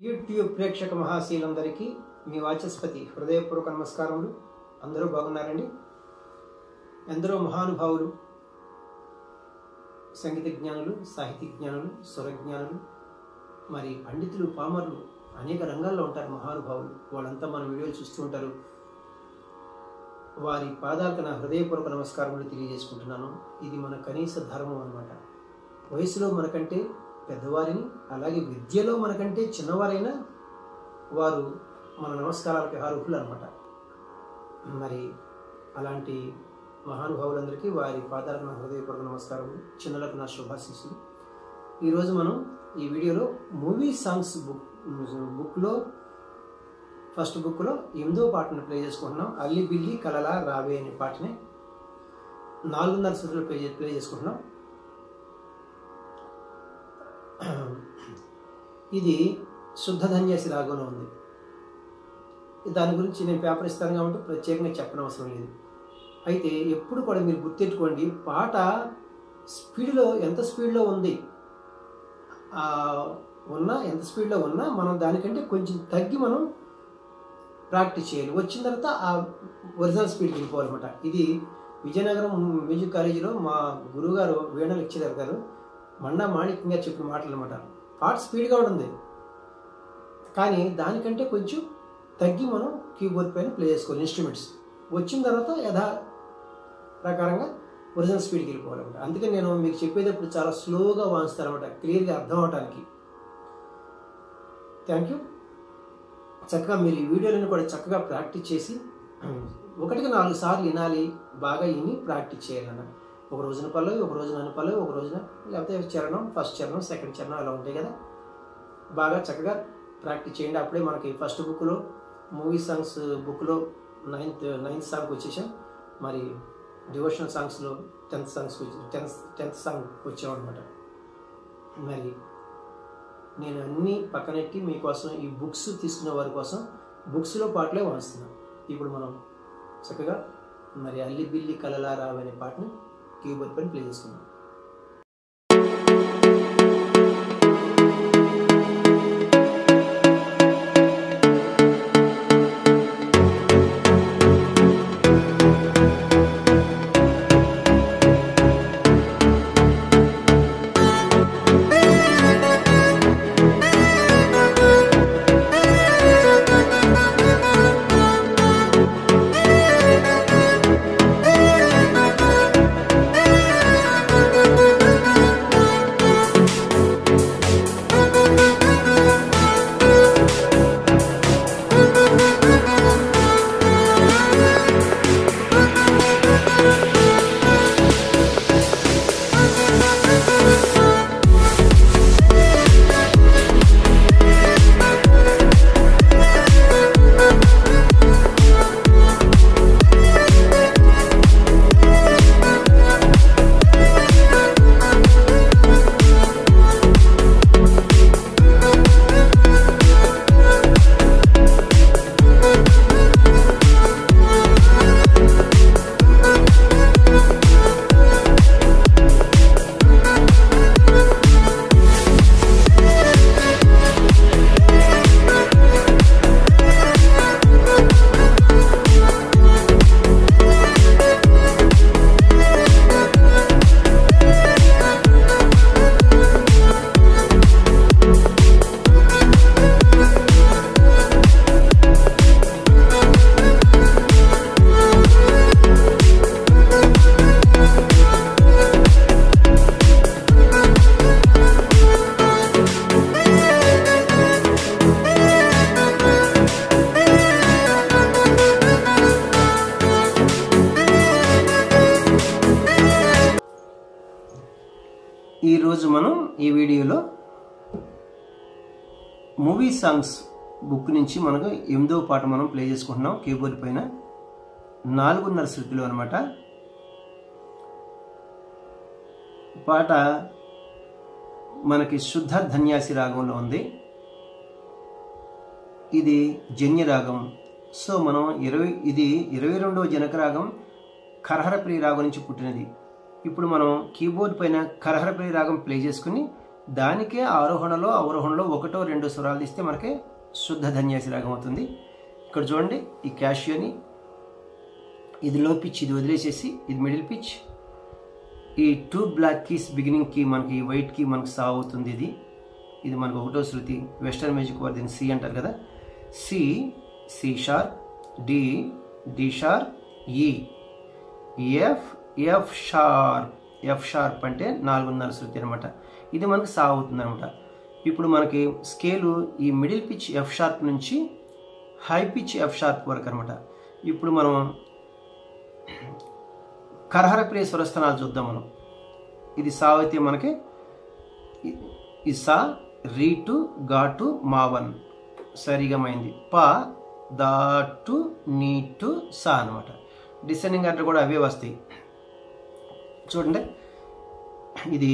YouTube ప్రేక్షక మహాశీలందరికీ మీ వాచస్పతి హృదయపూర్వక నమస్కారములు. అందరూ బాగున్నారండి. ఎందరో మహానుభావులు, సంగీత జ్ఞానులు, సాహితీ జ్ఞానులు, స్వరజ్ఞానులు, మరి పండితులు, పామరులు అనేక రంగాల్లో ఉంటారు మహానుభావులు. వాళ్ళంతా మన వీడియోలు చూస్తూ ఉంటారు. వారి పాదాలకు నా హృదయపూర్వక నమస్కారములు తెలియజేసుకుంటున్నాను. ఇది మన కనీస ధర్మం అన్నమాట. వయసులో మనకంటే పెద్దవారిని, అలాగే విద్యలో మనకంటే చిన్నవారైనా వారు మన నమస్కారాలకి అర్హులు అనమాట. మరి అలాంటి మహానుభావులందరికీ వారి పాదాలకు నా హృదయపూర్వక నమస్కారములు, చిన్నలకు నా శుభాశీస్సులు. ఈరోజు మనం ఈ వీడియోలో మూవీ సాంగ్స్ బుక్లో ఫస్ట్ బుక్లో 8వ పాటను ప్లే చేసుకుంటున్నాం. అల్లి బిల్లి కలలా రావే అనే పాటని 4:30 శృతులు ప్లే చేసుకుంటున్నాం. ఇది శుద్ధ ధన్యాసి రాగంలో ఉంది. దాని గురించి నేను పేపర్ ఇస్తాను కాబట్టి ప్రత్యేకంగా చెప్పనవసరం లేదు. అయితే ఎప్పుడు కూడా మీరు గుర్తెట్టుకోండి, పాట స్పీడ్లో ఎంత స్పీడ్లో ఉంది ఎంత స్పీడ్లో ఉన్నా మనం దానికంటే కొంచెం తగ్గి మనం ప్రాక్టీస్ చేయాలి. వచ్చిన తర్వాత ఆ ఒరిజినల్ స్పీడ్కి వెళ్ళిపోవాలన్నమాట. ఇది విజయనగరం మ్యూజిక్ కాలేజీలో మా గురువుగారు వీణ లెక్చరర్ గారు మండా మాణిక్యం గారు చెప్పిన మాటలు అనమాట. పాట స్పీడ్గా ఉంటుంది, కానీ దానికంటే కొంచెం తగ్గి మనం కీబోర్డ్ పైన ప్లే చేసుకోవాలి. ఇన్స్ట్రుమెంట్స్ వచ్చిన తర్వాత యథా ప్రకారంగా ఒరిజినల్ స్పీడ్కి వెళ్ళిపోవాలన్నమాట. అందుకని నేను మీకు చెప్పేటప్పుడు చాలా స్లోగా వాయిస్తానమాట, క్లియర్గా అర్థం అవడానికి. Thank you. చక్కగా మీరు ఈ వీడియోలను కూడా చక్కగా ప్రాక్టీస్ చేసి 1-4 సార్లు వినాలి, బాగా విని ప్రాక్టీస్ చేయాలన్న. ఒక రోజున పల్లవి, ఒక రోజున అనుపల్లవి, ఒక రోజున లేకపోతే చరణం, ఫస్ట్ చరణం, సెకండ్ చరణం అలా ఉంటాయి కదా. బాగా చక్కగా ప్రాక్టీస్ చేయండి. అప్పుడే మనకి ఫస్ట్ బుక్లో మూవీ సాంగ్స్ బుక్లో 9th సాంగ్కి వచ్చేసాం. మరి డివోషనల్ సాంగ్స్లో 10th సాంగ్ వచ్చామన్నమాట. మరి నేను అన్నీ పక్కనెట్టి మీకోసం ఈ బుక్స్ తీసుకునే వారి కోసం బుక్స్లో పాటలే వాయిస్తున్నాను. ఇప్పుడు మనం చక్కగా మరి అల్లి బిల్లి కలలా రావే అనే పాటని కీబోర్డ్ పైన ప్లే చేసుకున్నాం. ఈరోజు మనం ఈ వీడియోలో మూవీ సాంగ్స్ బుక్ నుంచి మనకు 8వ పాట మనం ప్లే చేసుకుంటున్నాం. కీబోర్డ్ పైన 4:30 శృతులు అనమాట. పాట మనకి శుద్ధ ధన్యాసి రాగంలో ఉంది. ఇది జన్య రాగం. సో మనం ఇది 22వ జనక రాగం కరహర ప్రియ రాగం నుంచి పుట్టినది. ఇప్పుడు మనం కీబోర్డ్ పైన కరహర ప్రియ రాగం ప్లే చేసుకుని దానికే ఆరోహణలో అవరోహణలో ఒకటో రెండో స్వరాలు తీస్తే మనకి శుద్ధ ధన్యాసి రాగం అవుతుంది. ఇక్కడ చూడండి, ఈ క్యాషియోని ఇది లో పిచ్, ఇది వదిలేసేసి ఇది మిడిల్ పిచ్. ఈ 2 బ్లాక్ కీస్ బిగినింగ్ కి మనకి వైట్ కి మనకి సా అవుతుంది. ఇది మనకు ఒకటో శృతి. వెస్టర్న్ మ్యూజిక్ వారు దీన్ని సి అంటారు కదా. C, C sharp, D, D sharp, E, F, F sharp. F sharp అంటే 4/4 శృతి అనమాట. ఇది మనకు సా అవుతుంది అనమాట. ఇప్పుడు మనకి స్కేలు ఈ మిడిల్ పిచ్ ఎఫ్ షార్ప్ నుంచి హై పిచ్ ఎఫ్ షార్ప్ వరకు అనమాట. ఇప్పుడు మనం కరహర ప్రియ స్వరస్థానాలు చూద్దాం మనం. ఇది సా అయితే మనకి ఈ సా, రీటు, ఘాటు, మావన్ సరిగమైంది. ప, దాటు, నీటు, సా అనమాట. డిసెండింగ్ ఆర్డర్ కూడా అవే వస్తాయి. చూడండి, ఇది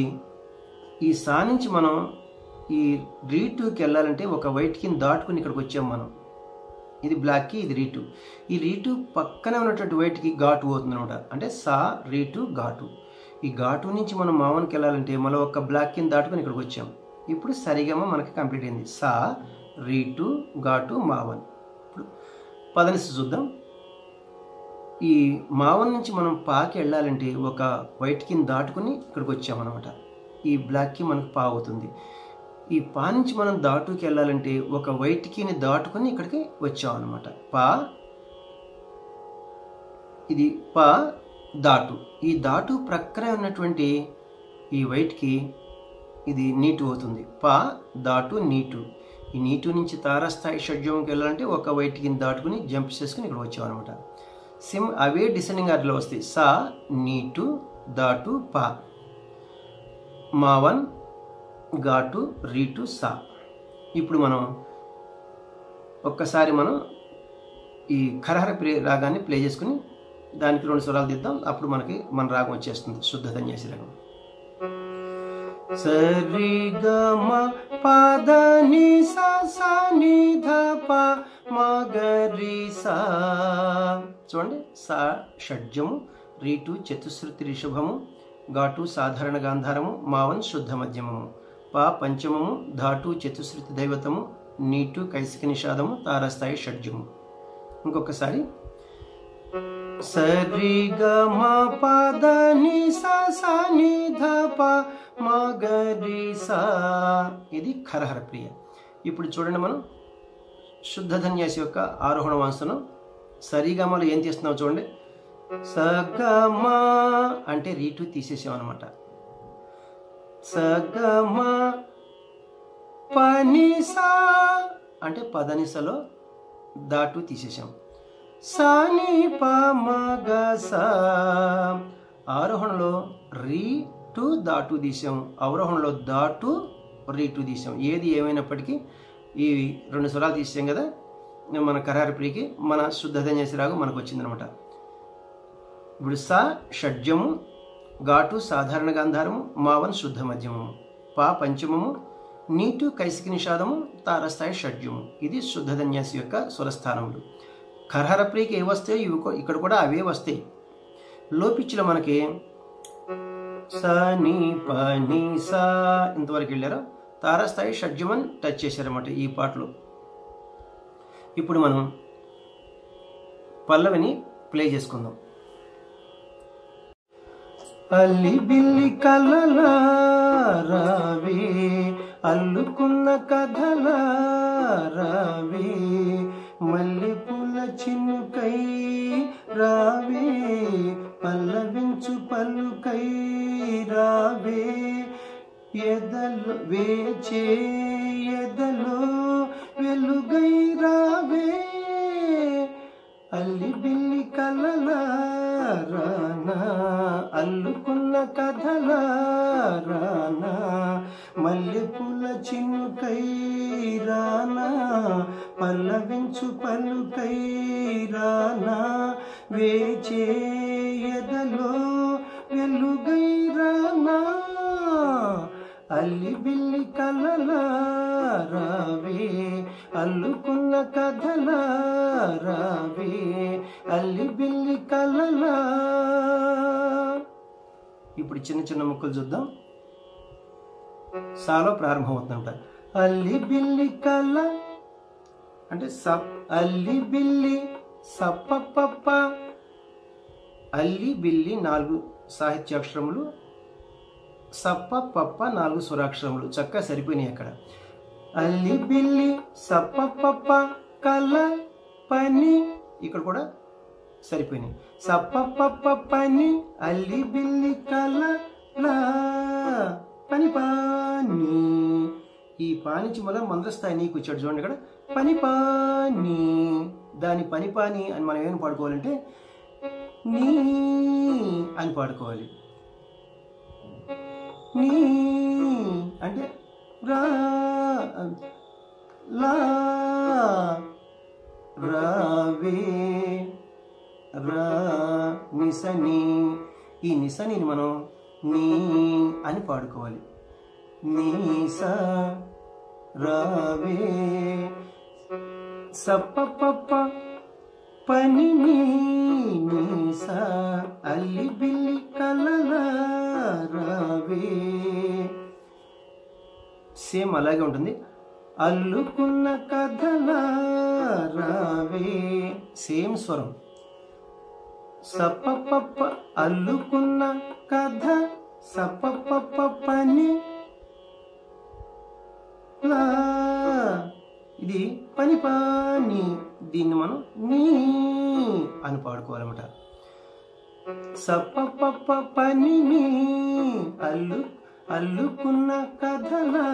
ఈ సా నుంచి మనం ఈ రీటుకి వెళ్ళాలంటే ఒక వైట్ కింద దాటుకుని ఇక్కడికి వచ్చాం మనం. ఇది బ్లాక్కి, ఇది రీటు. ఈ రీటు పక్కనే ఉన్నటువంటి వైట్కి ఘాటు అవుతుంది అనమాట. అంటే సా, రీటు, ఘాటు. ఈ ఘాటు నుంచి మనం మావన్కి వెళ్ళాలంటే మనం ఒక బ్లాక్ కింద దాటుకుని ఇక్కడికి వచ్చాం. ఇప్పుడు సరిగమ మనకి కంప్లీట్ అయింది. సా, రీటు, ఘాటు, మావన్. ఇప్పుడు పదనిసి చూద్దాం. ఈ మావన్ నుంచి మనం పాకి వెళ్ళాలంటే ఒక వైట్ కింద దాటుకుని ఇక్కడికి వచ్చామన్నమాట. ఈ బ్లాక్కి మనకు పా అవుతుంది. ఈ పా నుంచి మనం దాటుకి వెళ్ళాలంటే ఒక వైట్ కీని దాటుకుని ఇక్కడికి వచ్చామన్నమాట. పా, ఇది పా, దాటు. ఈ దాటు ప్రక్కనే ఉన్నటువంటి ఈ వైట్కి ఇది నీటు అవుతుంది. పా, దాటు, నీటు. ఈ నీటు నుంచి తారాస్థాయి షడ్జంకి వెళ్ళాలంటే ఒక వైట్ కింద దాటుకుని జంప్ చేసుకుని ఇక్కడ వచ్చామన్నమాట. అవే డిసెండింగ్ ఆర్డర్లో వస్తాయి. సా, నీటు, దాటు, పా, మావన్, ఘాటు, రీటు, సా. ఇప్పుడు మనం ఒక్కసారి మనం ఈ కరహర రాగాన్ని ప్లే చేసుకుని దానికి 2 స్వరాలు దిద్దాం. అప్పుడు మనకి మన రాగం వచ్చేస్తుంది, శుద్ధ ధన్యాసి రాగం. సరి గ మ పద ని సా సా ని ధ ప మ గ రి సా. చూడండి, సా షడ్జము, రీటు చతుశ్రుతి రిషభము, ఘాటు సాధారణ గాంధారము, మావన్ శుద్ధ మధ్యమము, పా పంచమము, ధాటు చతుశ్రుతి దైవతము, నీటు కైసిక నిషాదము, తారాస్థాయి షడ్జము. ఇంకొకసారి సరి గ మ పద ని సా సా ని ధ ప మ గ రి సా. ఇది కరహర ప్రియ. ఇప్పుడు చూడండి, మనం శుద్ధ ధన్యాసి యొక్క ఆరోహణ వాంసనం సరిగమలో ఏం చేస్తున్నాం చూడండి. సగమ అంటే రీటు తీసేసాం అనమాట. సగమ పనిసా అంటే పదనిసలో దాటు తీసేసాం. సాని పమగ సా. ఆరోహణలో రీ టు దాటు తీసాం, అవరోహణలో దాటు రీటు తీసాం. ఏది ఏమైనప్పటికీ ఈ 2 స్వరాలు తీసాం కదా మన కరహర ప్రియకి. మన శుద్ధ ధన్యాసి రాగం మనకు వచ్చిందనమాట. ఇప్పుడు సా షడ్జము, ఘాటు సాధారణ గాంధారము, మావన్ శుద్ధ మధ్యమము, పా పంచమము, నీటు కైసిక నిషాదము, తారస్థాయి షడ్జము. ఇది శుద్ధ ధన్యాసి యొక్క స్వరస్థానములు. కరహర ప్రియకి ఏ వస్తాయో ఇవి ఇక్కడ కూడా అవే వస్తాయి. లో పిచ్లో మనకి సా ని ప ని సా ఇంతవరకు వెళ్ళారు. తారస్థాయి షడ్జమని టచ్ చేశారన్నమాట ఈ పాటలో. ఇప్పుడు మనం పల్లవిని ప్లే చేసుకుందాం. అల్లి బిల్లి కలల రావే, అల్లుకున్న కథల రావే, మల్లెపూల చినుకై రావే, పల్లవించు పలుకై రావే, ఎదలో వేచే ఎదలో వెలుగై రావే, అల్లి బిల్లి కలల రానా, అల్లుకున్న కథల రానా, మల్లెపూల చినుకై రానా, పల్లవించు పలుకై రానా, వేచే ఎదలో వెలుగై రానా, అల్లి బిల్లి కలల రావే, అల్లుకున్న కథల రావే, అల్లి బిల్లి కలల. ఇప్పుడు చిన్న చిన్న ముక్కలు చూద్దాం. సాలో ప్రారంభమవుతుందంట. అల్లి బిల్లి కల అంటే అల్లి బిల్లి సప్ప. అల్లి బిల్లి 4 సాహిత్యాక్షరములు, సప్ప పప్ప 4 స్వరాక్షరములు చక్కగా సరిపోయినాయి అక్కడ. అల్లి బిల్లి సప్ప కల పని ఇక్కడ కూడా సరిపోయినాయి. సప్ప పప్ప పని అల్లి బిల్లి కల పని పాని. ఈ పానించి మొదలు మంద్రస్థాయి నీకు వచ్చాడు చూడండి ఇక్కడ. పని పాని, దాని పని పాని అని మనం ఏమైనా పాడుకోవాలంటే నీ అని పాడుకోవాలి. నీ అంటే రా లా రావే రా నిసని. ఈ నిసని మనం నీ అని పాడుకోవాలి. నీసా రావే సప్ప పప్ప పని నీసా అల్లి బిల్లి కలలా రావే. సేమ్ అలాగే ఉంటుంది. అల్లుకున్న కథలా రావే సేమ్ స్వరం. సప్ప పప్ప అల్లుకున్న కథ సప్ప పప్ప పని లా. ఇది పని పాని, దీన్ని మనం నీ అని పాడుకోవాలన్నమాట. సప్ప పప్ప పని నీ అల్లుకున్న కథలా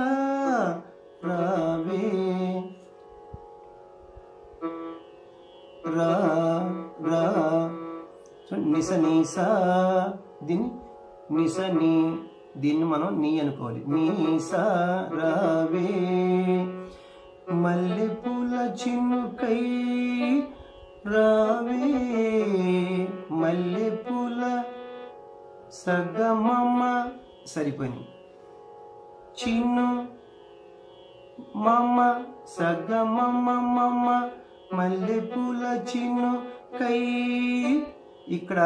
రావే రా రా. నిస నీసా దీన్ని నిస నీ, దీన్ని మనం నీ అనుకోవాలి. నీసా రావే మల్లెపూల చిన్నుకై రావే. మల్లెపూల సగమమ్మ సరిపోయింది. చిన్ను మమ్మ సగమమ్మ మల్లెపూల చిన్ను కై. ఇక్కడ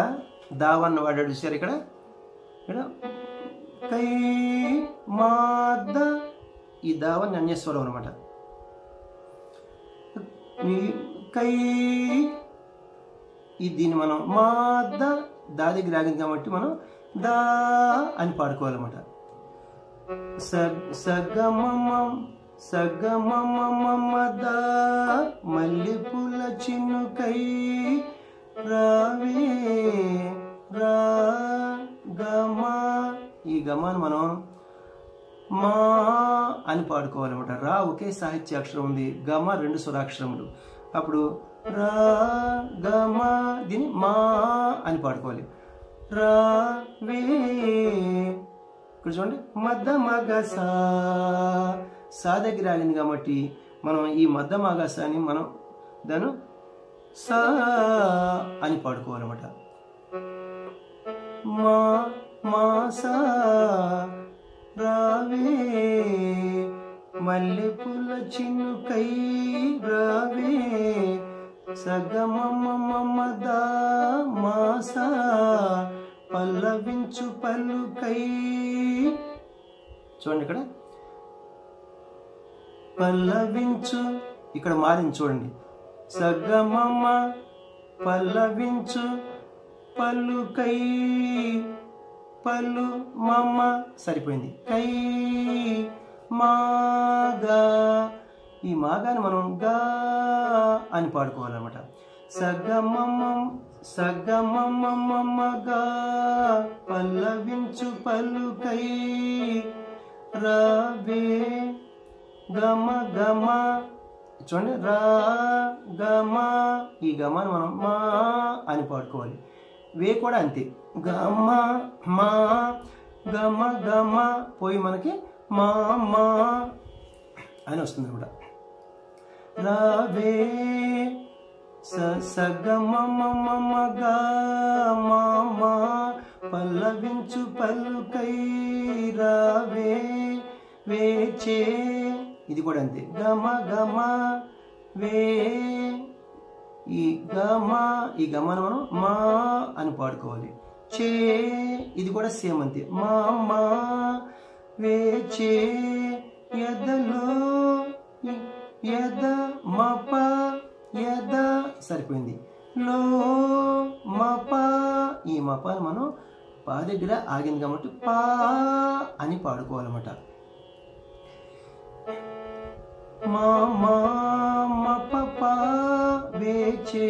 దావన్న వాడాడు చూసారు ఇక్కడ. కై మాద, ఈ దావన్ అన్యస్వరం అనమాట. కై దీన్ని మనం మాద దా దగ్గర ఆగింది కాబట్టి మనం దా అని పాడుకోవాలన్నమాట. సగమమ్మ దా మల్లెపూల చిన్నుకై రావే రా గమా. ఈ గమాను మనం మా అని పాడుకోవాలన్నమాట. రా ఒకే సాహిత్యాక్షరం ఉంది, గమ 2 స్వరాక్షరములు. అప్పుడు రా గమ, దీన్ని మా అని పాడుకోవాలి. రా వే. ఇక్కడ చూడండి మద్ద మగ సా దగ్గర ఆగింది కాబట్టి మనం ఈ మద్ద మగసాని మనం దాన్ని సా అని పాడుకోవాలన్నమాట. మా మాసా రావే మల్లెపూల చిన్నుకై రావే సగమమ్మ దా మాసా పల్లవించు పల్లుకై. చూడండి ఇక్కడ పల్లవించు, ఇక్కడ మారింది చూడండి. సగమమ్మ పల్లవించు పల్లుకై పల్లు మమ్మ సరిపోయింది. కై మాగా, ఈ మాగాని మనం గా అని పాడుకోవాలన్నమాట. సగమమ్మగా పల్లవించు పల్లుకై రావే గమ గమ. చూడండి రా గమ, ఈ గమని మనం మా అని పాడుకోవాలి. వే కూడా అంతే. గమ మా గమ గమ పోయి మనకి మా మా అని వస్తుంది అనమాట. రావే సగమమ్మగా మా పల్లవించు పల్లుకై రావే వేచే, ఇది కూడా అంతే. గమ గమ వే, ఈ గమను మనం మా అని పాడుకోవాలి. చే, ఇది కూడా సేమ్ అంతే. మా మా వేచే ఎదలో ఎద మప ఎద సరిపోయింది. లో మప ఈ మపాలు మనం పా దగ్గర ఆగింది కాబట్టి పా అని పాడుకోవాలన్నమాట. మా మా మప వేచే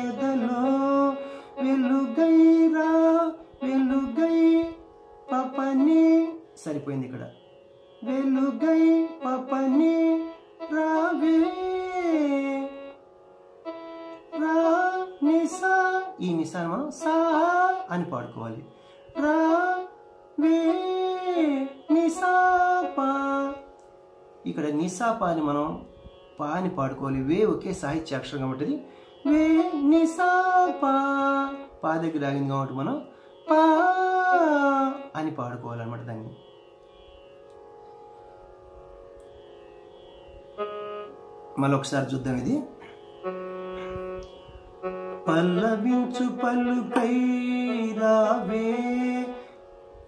ఎదలో వెలుగైరా వెలుగై పపని సరిపోయింది ఇక్కడ. వెలుగై పపని రావే రా నిసా ఈ నిసాను మనం సా అని పాడుకోవాలి. రా వే నిసా పా ఇక్కడ నిసా పా అని మనం పా అని పాడుకోవాలి. వే ఒకే సాహిత్య అక్షరం కాబట్టి వే నిసా పా పా దగ్గర ఆగింది కాబట్టి మనం పా అని పాడుకోవాలన్నమాట. దాన్ని మళ్ళీ ఒకసారి చూద్దాం. ఇది పల్లవించు పలుకై రావే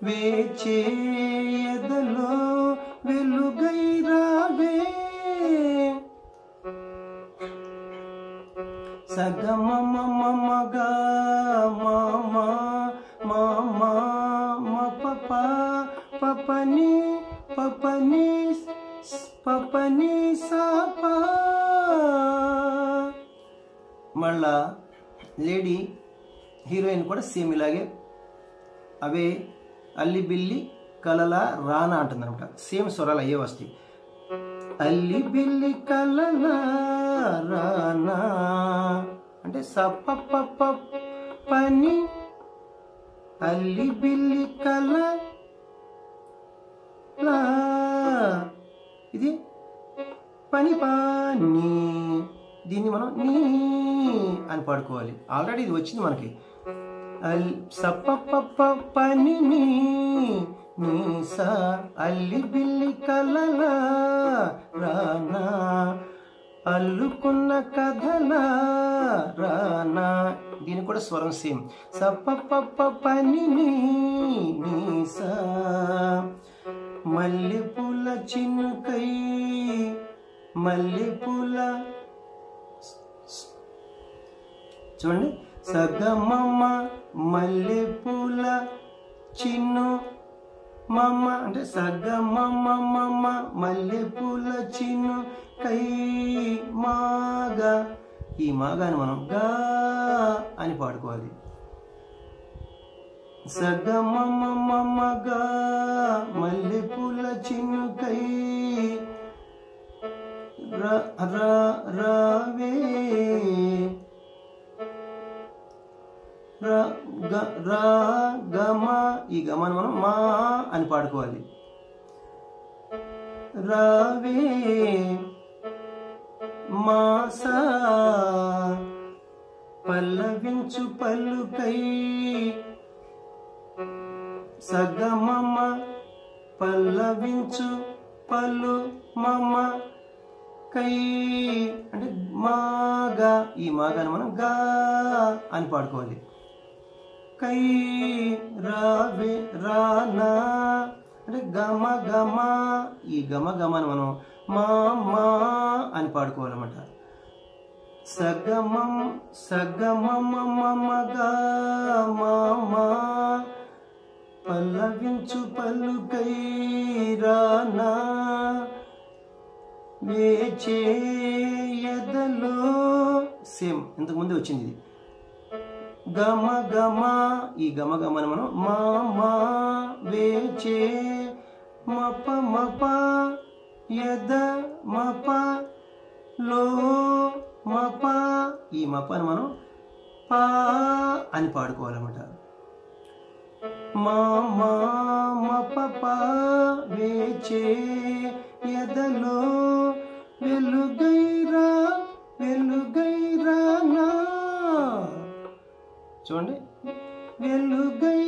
వేచే ఎదలో వెలుగై రావే సగమ మమగా మామ మామ మప పపని పపని పపని సాపా. మళ్ళా లేడీ హీరోయిన్ కూడా సేమ్ ఇలాగే అవే అల్లి బిల్లి కలల రానా అంటుంది అనమాట. సేమ్ స్వరాలు అయ్యే వస్తాయి. అల్లి బిల్లి కలల రానా అంటే సప పప పని అల్లి బిల్లి కల ఇది పని పాని దీన్ని మనం నీ అని పాడుకోవాలి. ఆల్రెడీ ఇది వచ్చింది మనకి. సప పప పని నీ సా అల్లి బిల్లి కలల రానా అల్లుకున్న కథల రానా దీని కూడా స్వరం సేమ్. సప పప పని నీ సా మల్లెపూల చినుకై మల్లెపూల చూడండి సగమమ్మ మల్లెపూల చిన్ను మమ్మ అంటే సగమమ్మ మమ్మ మల్లెపూల చిన్ను కై మాగా ఈ మాగాని మనం గా అని పాడుకోవాలి. సగమమ్మ మమ్మగా మల్లెపూల చిన్ను కై రావే గమ ఈ గమను మనం మా అని పాడుకోవాలి. రావే మాసా పల్లవించు పలుకై సగమమ్మ పల్లవించు పలు మమ్మ కై అంటే మాగా ఈ మాగాను మనం గా అని పాడుకోవాలి. కై రావే రానా అంటే గమ గమ ఈ గమ గమను మనం మా మా అని పాడుకోవాలన్నమాట. సగమం సగమమమగా మామా పల్లవించు పలుకై రానా వేచే ఎదలో సేమ్ ఇంతకుముందు వచ్చింది ఇది. గమ గమ ఈ గమ గమని మనం మా మా వేచే మప మప ఎద మప లో మప ఈ మపని మనం పా అని పాడుకోవాలన్నమాట. మా మా మప పా వేచే ఎదలో వెలుగైరా వెలుగైరానా చూడండి. వెలుగై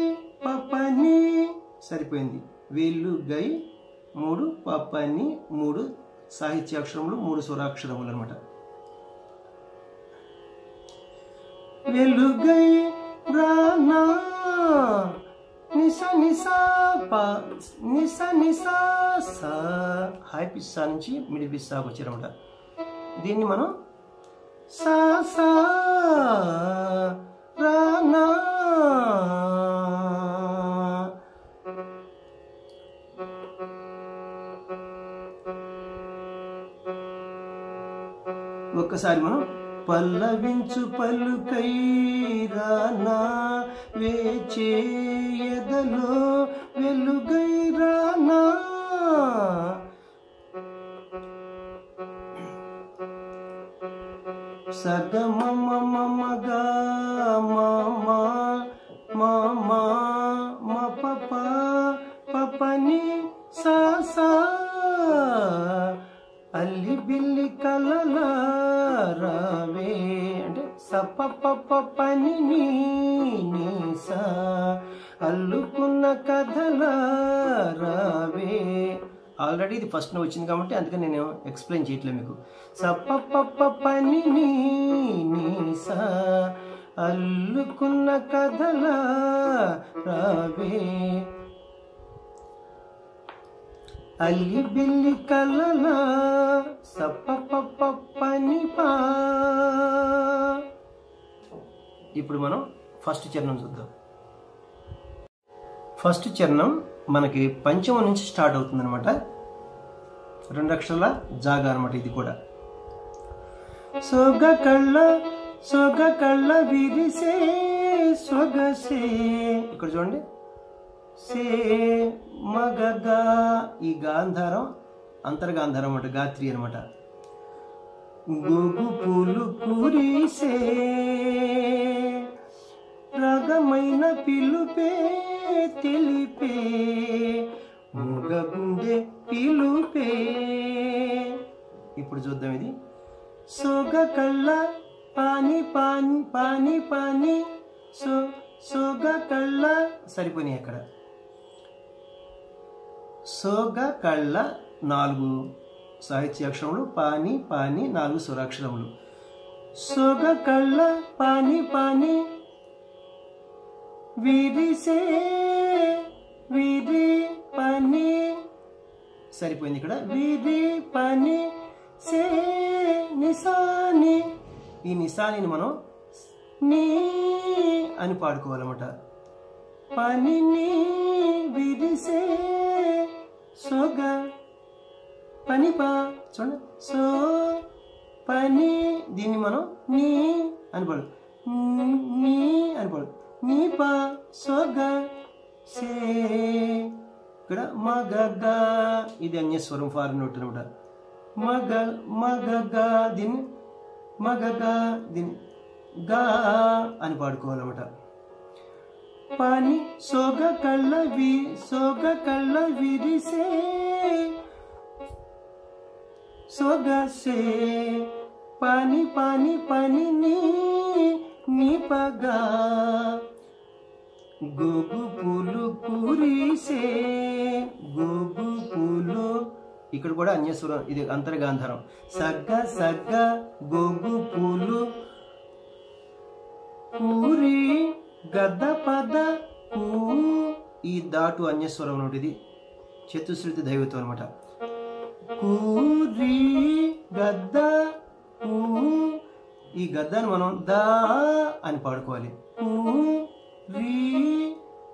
పపని సరిపోయింది. వెలుగై 3 పపని 3 సాహిత్యాక్షరములు 3 స్వరాక్షరములు అన్నమాట. వెలుగై రానా నిస నిసా పా నిస నిసా సా హై పిచ్ సా నుంచి మిడిల్ పిచ్ సాకు వచ్చారన్నమాట. దీన్ని మనం సా సా రా నా ఒక్కసారి మనం పల్లవించు పలుకై రానా వేచే ఎదలో వెలుగై రానా సగమ మమగా మామా మామా మ పప పపని సా సా అల్లి బిల్లి కలలా రావే అంటే సప పప పని నీ సా అల్లుకున్న కథలా రావే. ఆల్రెడీ ఇది ఫస్ట్ వచ్చింది కాబట్టి అందుకని నేను ఎక్స్ప్లెయిన్ చేయట్లేదు మీకు. సప పప పని నీ సా అల్లుకున్న కథలా రావే అల్లి బిల్లి కలలా సప పప పని పా. ఇప్పుడు మనం ఫస్ట్ చరణం చూద్దాం. ఫస్ట్ చరణం మనకి పంచమ నుంచి స్టార్ట్ అవుతుంది అనమాట. 2 అక్షరాల జాగా అనమాట ఇది కూడా. సొగ కళ్ళ విరిసే సొగసే ఇక్కడ చూడండి సే మగగా ఈ గాంధారం అంతర్గాంధారం అన్నమాట, గాత్రి అనమాట. గోగు పూలు కురిసే రాగమైన పిలుపే తెలిపే మూగ గుండె పిలుపే. ఇప్పుడు చూద్దాం ఇది. సోగ కళ్ళ పాని పాని పాని పాని సోగ కళ్ళ సరిపోయినాయి అక్కడ. సోగ కళ్ళ 4 సాహిత్యాక్షరములు, పాని పాని 4 స్వరాక్షరములు. సోగ కళ్ళ పాని పాని విరిసే విరి పని సరిపోయింది ఇక్కడ. విరి పని సే నిసాని ఈ నిసాని మనం నీ అని పాడుకోవాలన్నమాట. పని నీ విరిసే సోగ పని పా చూడండి. సో పని దీన్ని మనం నీ అని పాడు, నీ అని పాడు. నీ పా సోగ సే ఇక్కడ మగగా ఇది అన్యస్వరం ఫారెన్ నోట్ అనమాట. మగగా దీన్ని మగగా దీన్ని గా అని పాడుకోవాలన్నమాట. పాని సోగ కళ్ళ విరిసే సోగసే పాని పాని పని నీ పగా గోగు పూలు కురిసే గోగు పూలు ఇక్కడ కూడా అన్యస్వరం, ఇది అంతర్గాంధారం. సగ్గ గోగు పూలు పూరి గద్ద పద పూ ఈ దాటు అన్యస్వరం అన్నమాట. ఇది చతుశ్రుతి దైవత్వం అనమాట. పూరి గద్ద పూ ఈ గద్దను మనం దా అని పాడుకోవాలి. పూరి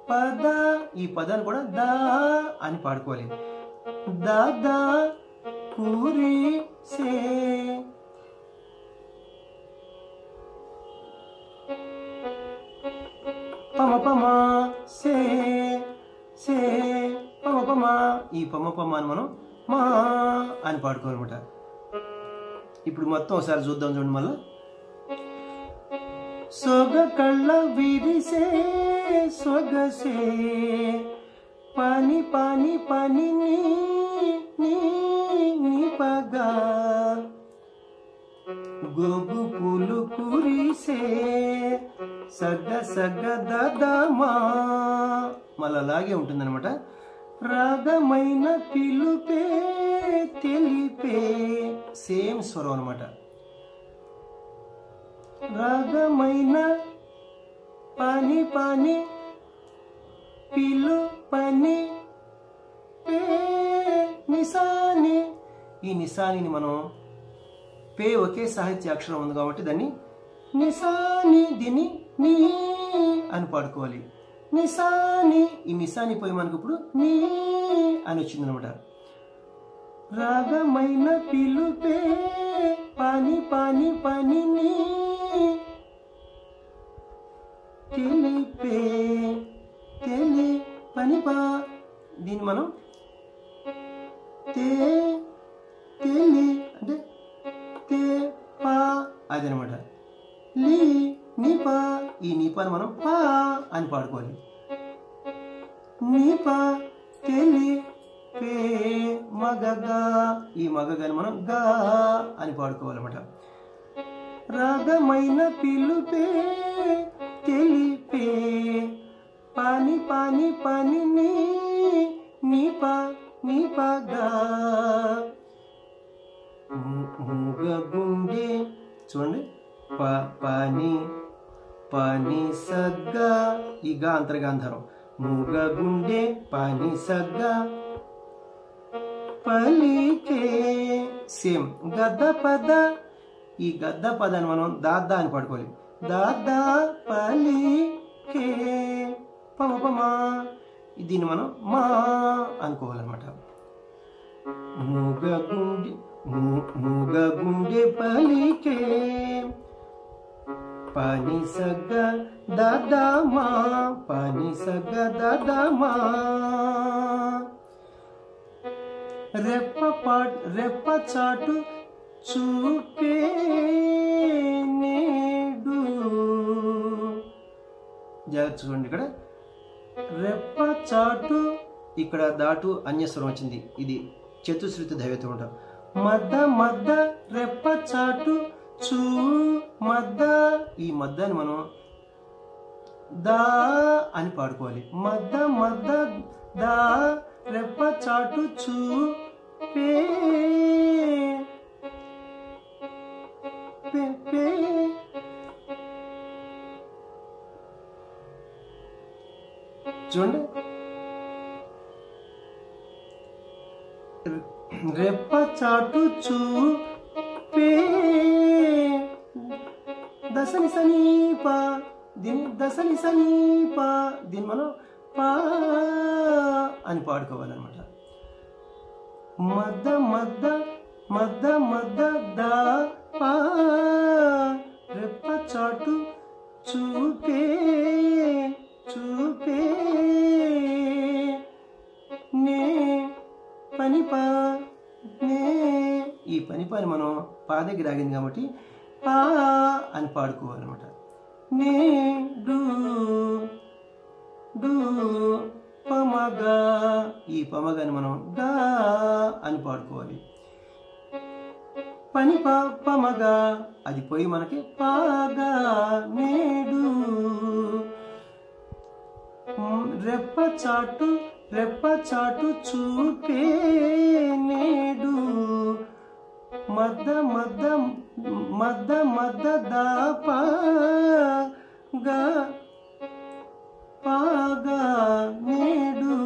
పద ఈ పదాన్ని కూడా దా అని పాడుకోవాలి. దాదా పూరి సే పమ పమ సే సే పమ పమ ఈ పమ పమ అని మనం మా అని పాడుకోవాలన్నమాట. ఇప్పుడు మొత్తం ఒకసారి చూద్దాం చూడండి మళ్ళా. సొగ కళ్ళ విరిసే సొగసే పాని పాని పాని నీ పగా గోగు పూలు కురిసే సగ్గ దదమా మళ్ళీ అలాగే ఉంటుందన్నమాట. రాగమైన పిలుపే తెలిపే సేమ్ స్వరం అనమాట. రాగమైన పాని పాని పిలు పని పే నిసాని. ఈ నిసానిని మనం పే ఒకే సాహిత్య అక్షరం ఉంది కాబట్టి దాన్ని నిసాని, దీన్ని నీ అని పాడుకోవాలి. నిసాని, ఈ నిసాని పోయి మనకు ఇప్పుడు నీ అని వచ్చింది అనమాట. రాగమైన పిలుపే పాని పాని పని నీ తెలిపే తెలి పని పా, దీన్ని మనం తే తెలి అంటే తే పా అది అనమాట. లీ నీపా, ఈ నీపాని మనం పా అని పాడుకోవాలి. నీపా తెలి పే మగగా, ఈ మగగాని మనం గా అని పాడుకోవాలన్నమాట. రాగమైన పిలుపే తెలిపే పాని పాని పని నీ నీపా నీపగా. మూగగుండె చూడండి, పని పని సగ్గా, ఈ గా అంతర్గాంధారం. మూగగుండె పని సగ్గా పలికే. సేమ్ గద్ద పద, ఈ గద్ద పదాన్ని మనం దాదా అని పాడుకోవాలి. దాదా పలికే పమ పమా, దీన్ని మనం మా అనుకోవాలన్నమాట. మూగగుండె మూగగుండె పలికే పని సగ్గ దాదామా పని సగ్గ దాదామా. రెప్ప చాటు చూపే నేడు. జాగ్రత్త చూడండి, ఇక్కడ రెప్ప చాటు, ఇక్కడ దాటు అన్యస్వరం వచ్చింది. ఇది చతుశ్రుతి దైవతం ఉంటాం. మద్ద మద్ద రెప్ప చాటు చూ మద్ద, ఈ మద్దని మనం దా అని పాడుకోవాలి. మద్ద మద్ద దా రెప్ప చాటు చూ పే పే పే. చూడండి, రెప్ప చాటు చూపే దశని సమీప, దీన్ని దశని సమీప, దీన్ని మనం పా అని పాడుకోవాలన్నమాట. మద్ద మద్ద మద్ద మద్ద దా పా రెప్ప చాటు చూపే చూపే నే పని పా నే. ఈ పని పని మనం పా దగ్గర ఆగింది కాబట్టి పా అని పాడుకోవాలన్నమాట. నే డు డు పమగా, ఈ పమగాని మనం గా అని పాడుకోవాలి. పని పా పమగా, అది పోయి మనకి పాగా నేడు. రెప్ప చాటు చూపే నేడు. మద్ద మద్ద మద్ద మద్ద దా పాగా పాగా నేడు.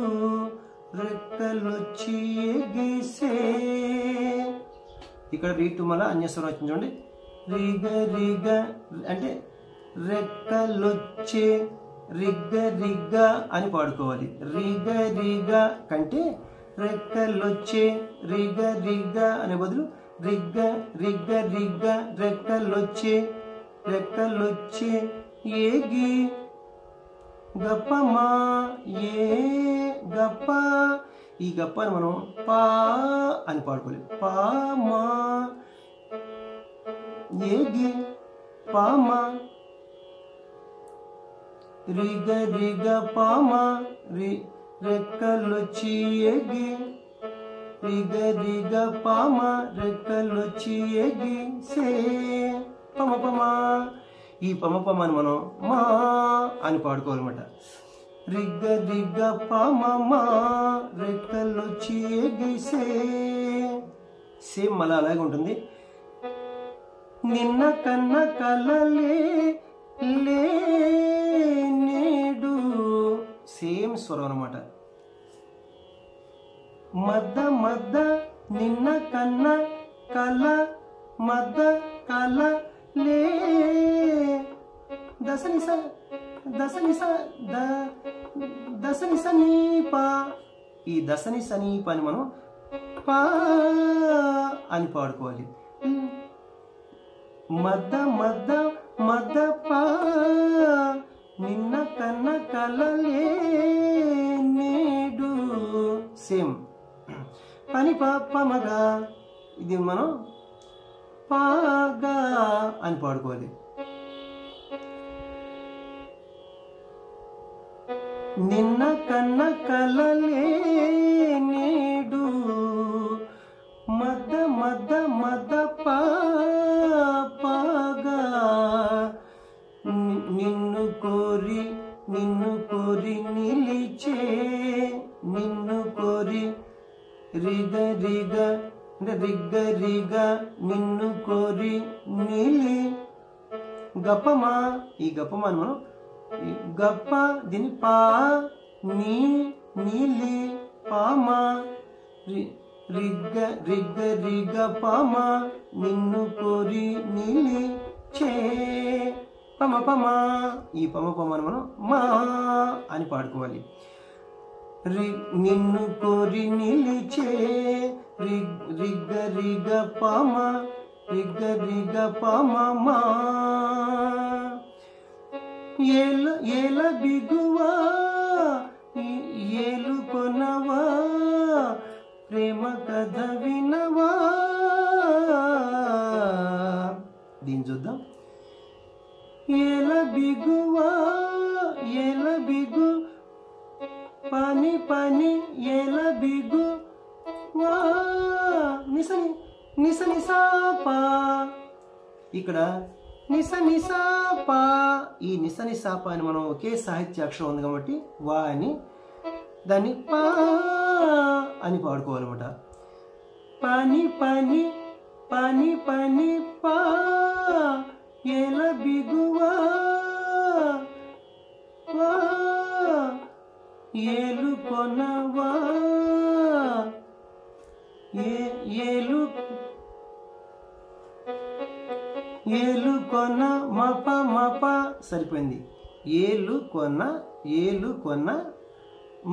రెక్కలొచ్చి ఎగిసే, ఇక్కడ రీటు మళ్ళా అన్యస్వరం వచ్చింది చూడండి. రిగ రిగ అంటే రెక్కలొచ్చే రిగ్గ రిగ్గ అని పాడుకోవాలి. రిగ రిగ కంటే రెక్కలొచ్చే రిగ రిగ్గ అనే బదులు రిగ్గ రిగ్గ రిగ్గ రెక్కలొచ్చే రెక్కలొచ్చే ఏగి గప్పమా ఏ గప్ప, ఈ గప్పని మనం పా అని పాడుకోవాలి. పామా ఏగి పామా రిగ రిగ పామా రెక్కలొచ్చి ఎగి రిగ రిగ పామా రెక్కలొచ్చి ఎగి సే పమ పమా. ఈ పమ పమని మనం మా అని పాడుకోవాలన్నమాట. రిగ్గ రిగ్గ పామ మా రెక్కలొచ్చి ఎగిసే. సేమ్ మళ్ళీ అలాగే ఉంటుంది. నిన్న కన్న కలలే లే నేడు. సేమ్ స్వరం అన్నమాట. మద్ద మద్ద నిన్న కన్న కల మద్ద కల లే దసనిస దసనిస దసనిస నీప. ఈ దసనిస నీప అని మనం పా అని పాడుకోవాలి. మద్ద మద్ద మద్ద పా నిన్న కన్న కలలే నేడు. సేమ్ పని పమగా ఇది మనం పాగా అని పాడుకోవాలి. నిన్న కన్న కలలే నేడు మద్ద మద్ద మద్ద పాగా నిన్ను కోరి నిలిచే నిన్ను కోరి రిగ రిగ రిగ్గ రిగ నిన్ను కోరి నీలి గప్పమా. ఈ గప్పమా అని మనం గప్ప దీని పా నీ నీలి పామా రిగ్గ రిగ్గ రిగ పామా నిన్ను కోరి నీలి చే పమ పమా. ఈ పమ పమని మనం మా అని పాడుకోవాలి. నిన్ను కోరి నిలిచే రిగ్గ రిగ పామ రిగ్గ రిగ పామ మా. ఏల బిగువా ఏలు కొనవా ప్రేమ కథ వినవా. దీన్ని చూద్దాం. ఏల బిగువా ఏల బిగు పని పని ఏల బిగు వా నిసని నిస నిసాపా. ఇక్కడ నిస నిసాపా. ఈ నిస నిసాపా అని మనం ఒకే సాహిత్య అక్షరం ఉంది కాబట్టి వా అని దాన్ని పా అని పాడుకోవాలన్నమాట. పని పని పని పని పా ఏల బిగువా వా ఏలు కొనవా ఏలు కొన మప మప. సరిపోయింది. ఏలు కొన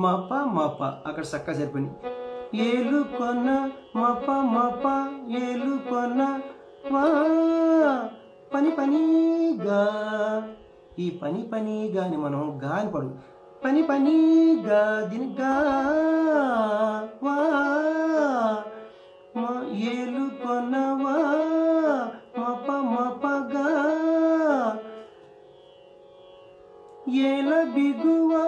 మప మప అక్కడ చక్కగా సరిపోయింది. ఏలు కొన మప మప ఏలు కొన వా పని పనిగా. ఈ పని పనిగా అని మనం గా అని పడు. పని పనిగా దీని గా వా ఏలు కొనవా మప మపగా ఏల బిగువా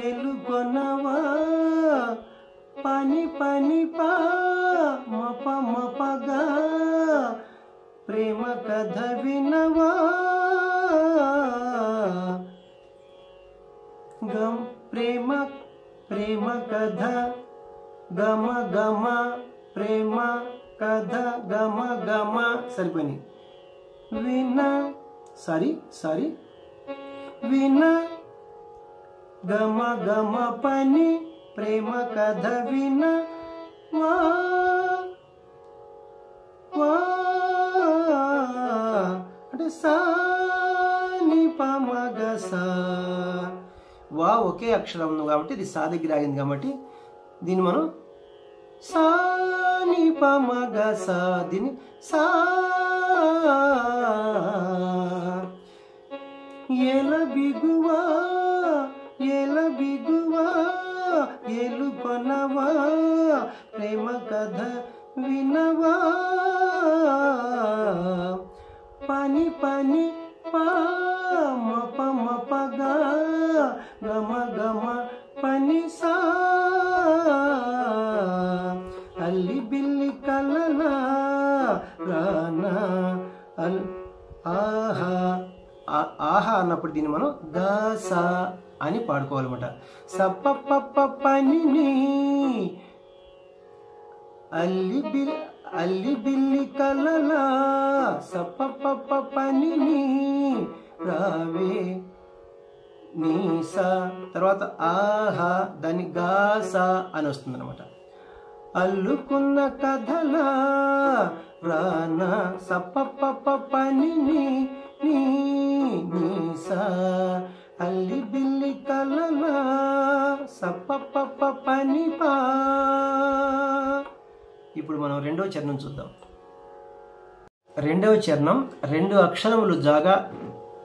ఏలు కొనవా పని పని పా మప మపగా ప్రేమ కథ వినవా. గం ప్రేమ ప్రేమ కథ గమ గమ ప్రేమ కథ గమ గమ. సరిపోయింది. విన సారీ విన గమ గమ పని ప్రేమ కథ విన వా అంటే సాని పమగ సా. వా ఒకే అక్షరం ఉంది కాబట్టి ఇది సా దగ్గర ఆగింది కాబట్టి దీన్ని మనం సాని పమగ సా దీన్ని సా. ఏల బిగువా ఏలు కొనవా ప్రేమ కథ వినవా పని పని పా మప మపగా గమ గమ పని సా. అల్లి బిల్లి కలనా రానా ఆహా. ఆహా అన్నప్పుడు దీన్ని మనం గసా అని పాడుకోవాలన్నమాట. సప్ప పప్ప పని అల్లి బిల్లి కలలా సప్ప పప్ప పని రావే నీ సా, తర్వాత ఆహా దాన్ని గాసా అని వస్తుంది అనమాట. అల్లుకున్న కథలా రానా సప్ప పని నీ సా, అల్లి బిల్లి కలలా సప్ప పని పా. ఇప్పుడు మనం రెండవ చరణం చూద్దాం. రెండవ చరణం 2 అక్షరములు జాగా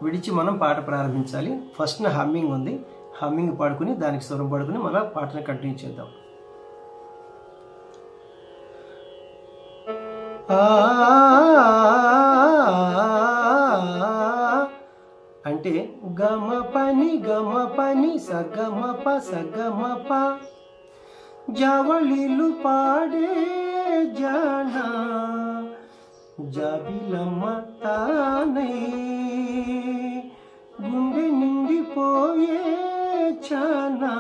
విడిచి మనం పాట ప్రారంభించాలి. ఫస్ట్ హమ్మింగ్ ఉంది, హమ్మింగ్ పాడుకుని దానికి స్వరం పాడుకుని మళ్ళీ పాటను కంటిన్యూ చేద్దాం. అంటే గమ పని సగమప జవళిలు పాడే జానా జాబిలమ్మ తానై గుండె నిండిపోయే చానా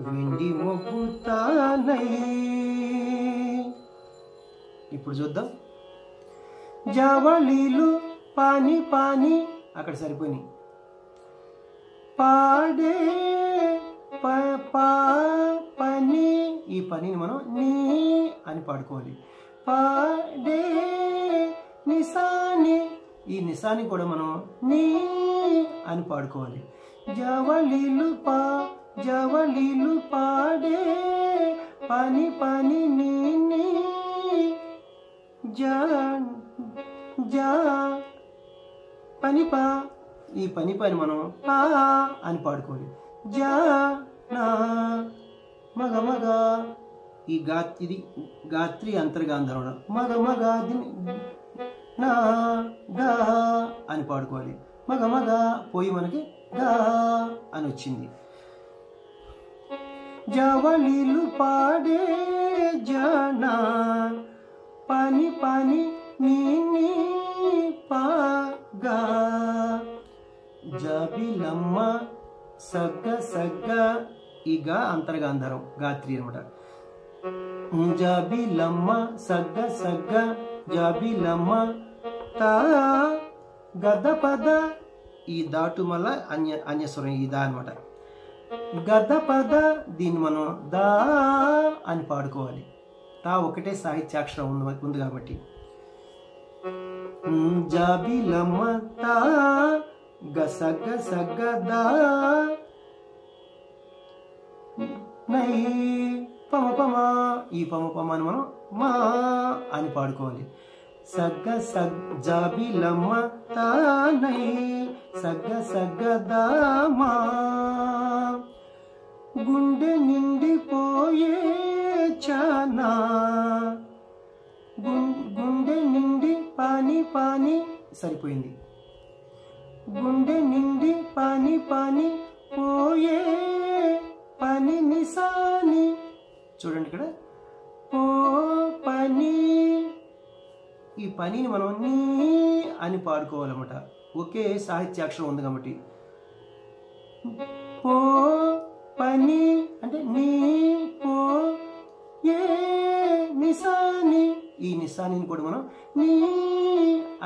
వెండి మొగ్గు తానై. ఇప్పుడు చూద్దాం. జవళిలు పాని అక్కడ సరిపోయి పాడే పని, ఈ పనిని మనం నీ అని పాడుకోవాలి. పాడే నిసాని, ఈ నిసాని కూడా మనం నీ అని పాడుకోవాలి. జవళిలు పాడే పని నీ జా పని పా, ఈ పని మనం పా అని పాడుకోవాలి. జా నా మగ ఈ ఇది గాత్రి అంతర్గాంధర్వం. మగ నా గా అని పాడుకోవాలి. మగ పోయి మనకి గా అని వచ్చింది. జవళిలు పాడే జానా పని నీ పాగా జాబిలమ్మ సగ్గ ఇగ అంతర్గాంధరం గాత్రి అనమాట. జాబిలమ్మ సగ్గ జాబిలమ్మ తా గద పద, ఈ దాటు మళ్ళా అన్యస్వరం ఈ దా అనమాట. గద పద దీన్ని మనం దా అని పాడుకోవాలి. తా ఒకటే సాహిత్యాక్షరం ఉంది కాబట్టి. జాబిలమ్మ తా గసగ దా నై పమ, ఈ పమని మనం మా అని పాడుకోవాలి. జాబిలమ్మ తా నై సగ్గ దా మా గుండె నిండిపోయే చానా, గుండె నిండి పాని సరిపోయింది. గుండె నిండి పాని పోయే పని నిసాని, చూడండి ఇక్కడ పో పని, ఈ పనిని మనం నీ అని పాడుకోవాలన్నమాట. ఒకే సాహిత్యాక్షరం ఉంది కాబట్టి. పో పని అంటే నీ పో ఏ నిసాని, ఈ నిసానిని కూడా మనం నీ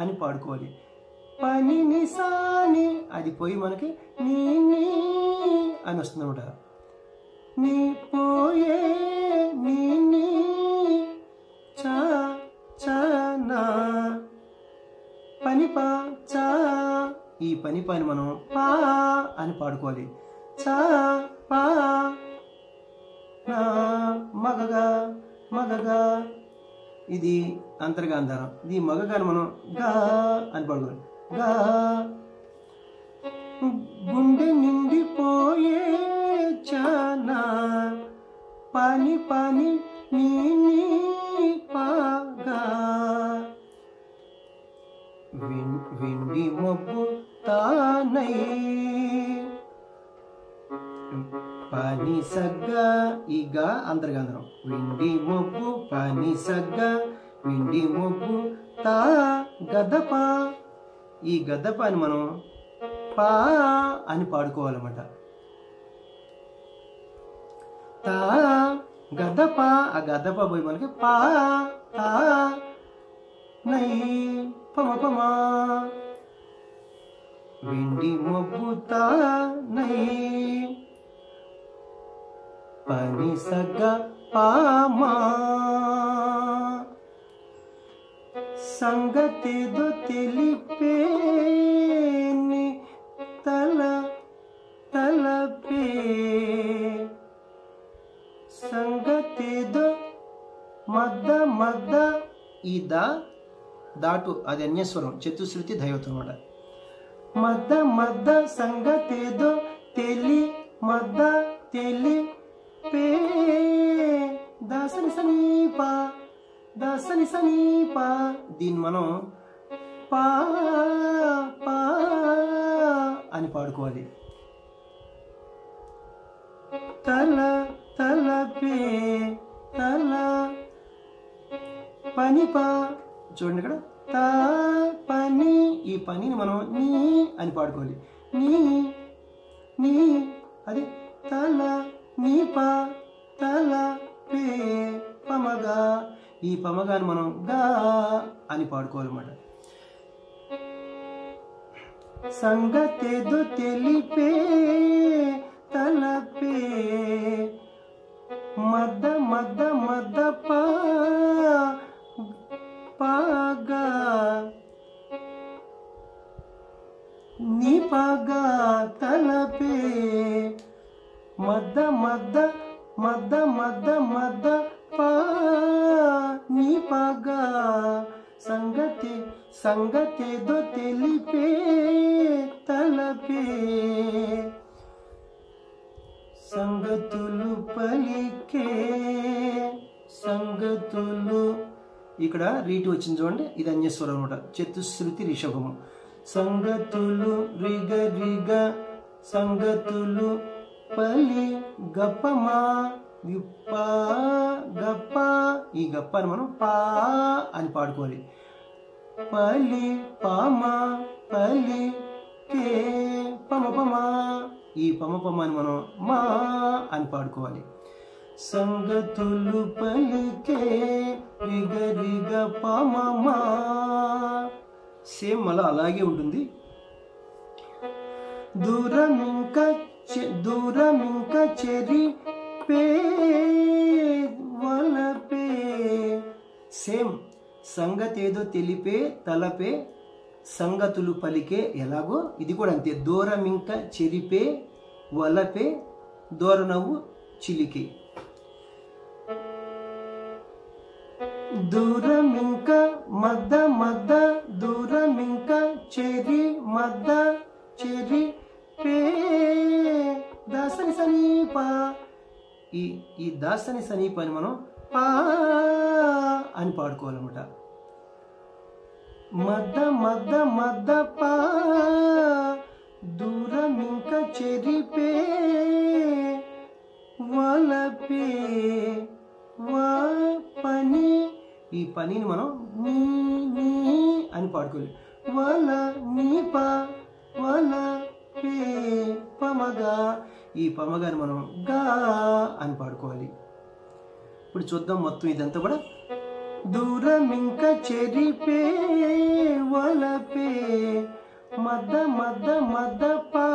అని పాడుకోవాలి. పని నిసాని అది పోయి మనకి నీ అని వస్తుంది అనమాట. నీ పోయే నీ చానా పని పా చా, ఈ పని మనం పా అని పాడుకోవాలి. చా పా నా మగగా ఇది అంతర్గాంధారం. ఇది మగగాని మనం గా అని పాడుకోవాలి. గా గుండె నిండిపోయే చానా పని నీ పాగా వెండి మొగ్గు తానై పని సగ్గ, ఈగ అంతర్గాంధరం. వెండి మొగ్గు పని సగ్గ వెండి మొగ్గు తా గదప, ఈ గదప అని మనం పా అని పాడుకోవాలన్నమాట. తా గదప, ఆ గదప పోయి మనకి పా తా నై పమ వెండి మొబ్బుతానై పని సగ పామా సంగతేదో తెలిపేని తలపే సంగతేదో మద్ద ఈ దాటు అది అన్యస్వరం చతుశ్రుతి దైవతం అన్నమాట. మద్ద సంగతేదో తెలిపే దాసని సమీప దీన్ని మనం పా అని పాడుకోవాలి. తలపే పని చూడండి ఇక్కడ పని ఈ పనిని మనం నీ అని పాడుకోవాలి. నీ అది నీ తలపే పమగా ఈ పమగాని మనం గా అని పాడుకోవాలన్నమాట. సంగతేదో తెలిపే తలపే మద్ద పాగా నీ పాగా తలపే మద్ద పా నీ పాగా సంగతేదో తెలిపే తలపే సంగతులు పలికే సంగతులు ఇక్కడ రీటు వచ్చింది చూడండి, ఇది అన్యస్వరం అనమాట. చతుశ్రుతి రిషభము. సంగతులు రిగ సంగతులు పలి గప్పమా గప్ప ఈ గప్పని మనం పా అని పాడుకోవాలి. పలి పామా పలి కే పమపమా ఈ పమపమాని మనం మా అని పాడుకోవాలి. సంగతులు పలికే రిగ పమమా సేమ్ మళ్ళీ అలాగే ఉంటుంది. దూరమింక చెరిపే వలపే సేమ్ సంగతేదో తెలిపే తలపే సంగతులు పలికే ఎలాగో ఇది కూడా అంతే. దూరమింక చెరిపే వలపే దూరనవ్వు చిలికే. దూరమింక మద్ద దూరమింక చెరి పే దాసని సమీప ఈ దాసని సమీప అని మనం పా అని పాడుకోవాలన్నమాట. మద్ద పా దూరమింక చెరిపే వలపే పని ఈ పనిని మనం నీ అని పాడుకోవాలి. నీ పే పమగా ఈ పమగాని మనం గా అని పాడుకోవాలి. ఇప్పుడు చూద్దాం మొత్తం ఇదంతా కూడా. దూరమింక చెరిపే వలపే మద్ద పా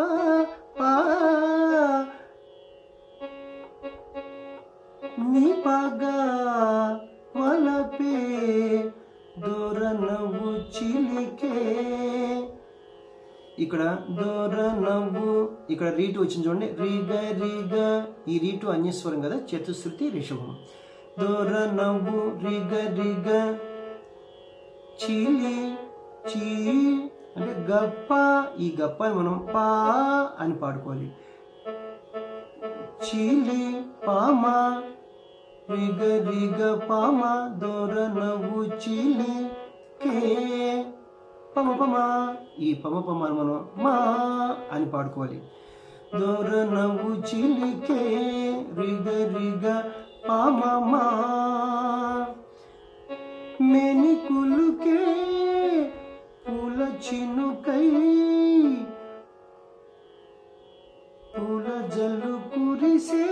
నీ పాగా వలపే దూరనవ్వు చిలికే. ఇక్కడ దూరనవ్వు ఇక్కడ రీటు వచ్చింది చూడండి. రిగ ఈ రీటు అన్యస్వరం కదా, చతుశ్రుతి రిషభం. దూరనవ్వు రిగ చిలి అంటే గప్ప ఈ గప్పని మనం పా అని పాడుకోవాలి. చిలి పామా రిగ పామా దూరనవ్వు చిలి కే పమపమా ఈ పమపమాను మనం మా అని పాడుకోవాలి. దూరనవ్వు చిలికే రిగ పామమా మెనికులుకే పూల చినుకై పూల జల్లు కురిసే.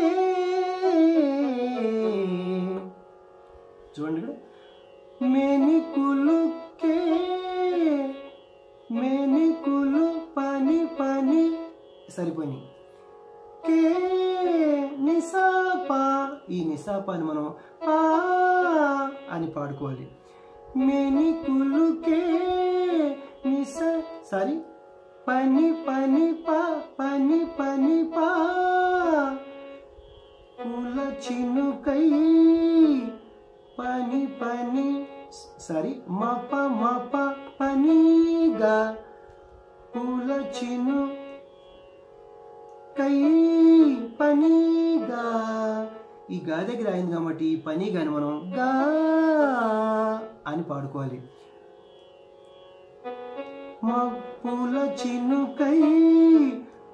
చూడండి ఇక్కడ మెనికులుకే పని పని సరిపోయి కే నిసా పా ఈ నిసా పాని మనం పా అని పాడుకోవాలి మెనికులు కే నిస సారీ పని పని పా పని పని పా పూల చినుకై పని పని సారీ మప మప పనిగా పూల చినుకై పనిగా ఈ గా దగ్గర అయింది కాబట్టి ఈ పని గాని మనం గా అని పాడుకోవాలి మా పూల చినుకై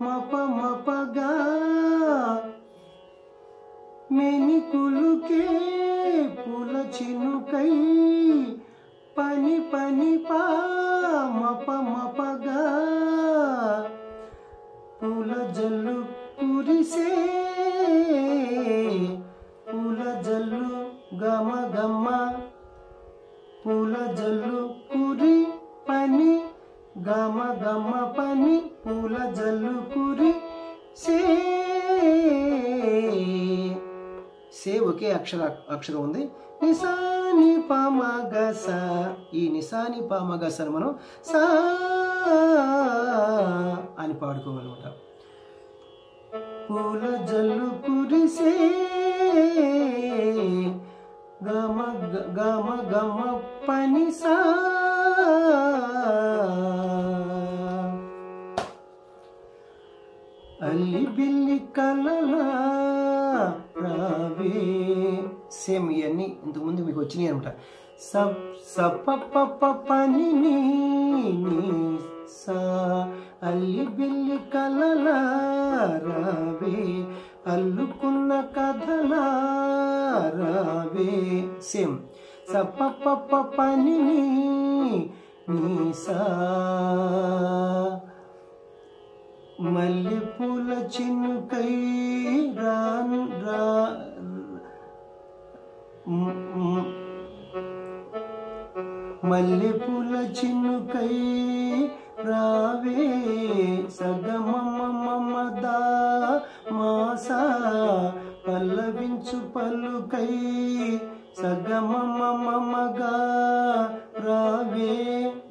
మప మపగా మెనికులుకే పూల చినుకై పని పని పా మప మపగా పూల జల్లు కురిసే పూల జల్లు గమ గమ్మ పూల జల్లు కురి పని గమ గమ పని పూల జల్లు కురి సే ఒకే అక్షరం ఉంది నిసాని పామగస ఈ నిసాని పామగసను మనం సా అని పాడుకోవాలన్నమాట పూల జల్లు కురిసే గమ గమ గమ పని సా అల్లి బిల్లి కలలా రావే సేమ్ ఇవన్నీ ఇంతకుముందు మీకు వచ్చినాయి అనమాట సప పని సా అల్లి బిల్లి కలలా రావే అల్లుకున్న కథలా రావే సేమ్ సప పని సా మల్లెపూల చినుకై మల్లెపూల చినుకై రావే సగమమమదా మాసా పల్లవించు పలుకై సగమమమగా రావే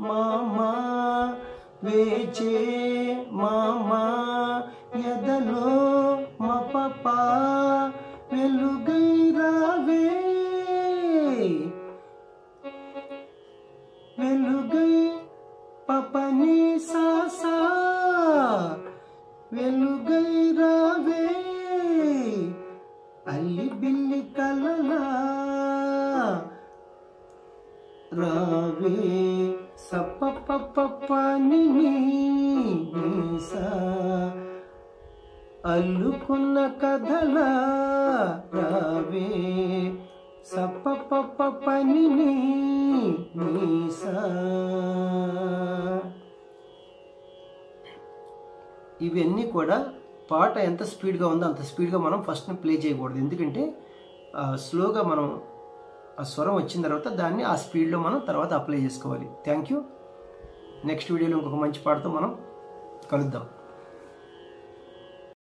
మామా వేచే మామా ఎదలో మపపా వెలుగై రావే వెలుగై పపని సాసా వెలుగై రావే అల్లి బిల్లి కలలా రావే సప పని సా అల్లుకున్న కథలా రావే సప పని సా ఇవన్నీ కూడా పాట ఎంత స్పీడ్గా ఉందో అంత స్పీడ్గా మనం ఫస్ట్ ప్లే చేయకూడదు ఎందుకంటే స్లోగా మనం ఆ స్వరం వచ్చిన తర్వాత దాన్ని ఆ స్పీడ్లో మనం తర్వాత అప్లై చేసుకోవాలి థ్యాంక్ యూ నెక్స్ట్ వీడియోలో ఇంకొక మంచి పాటతో మనం కలుద్దాం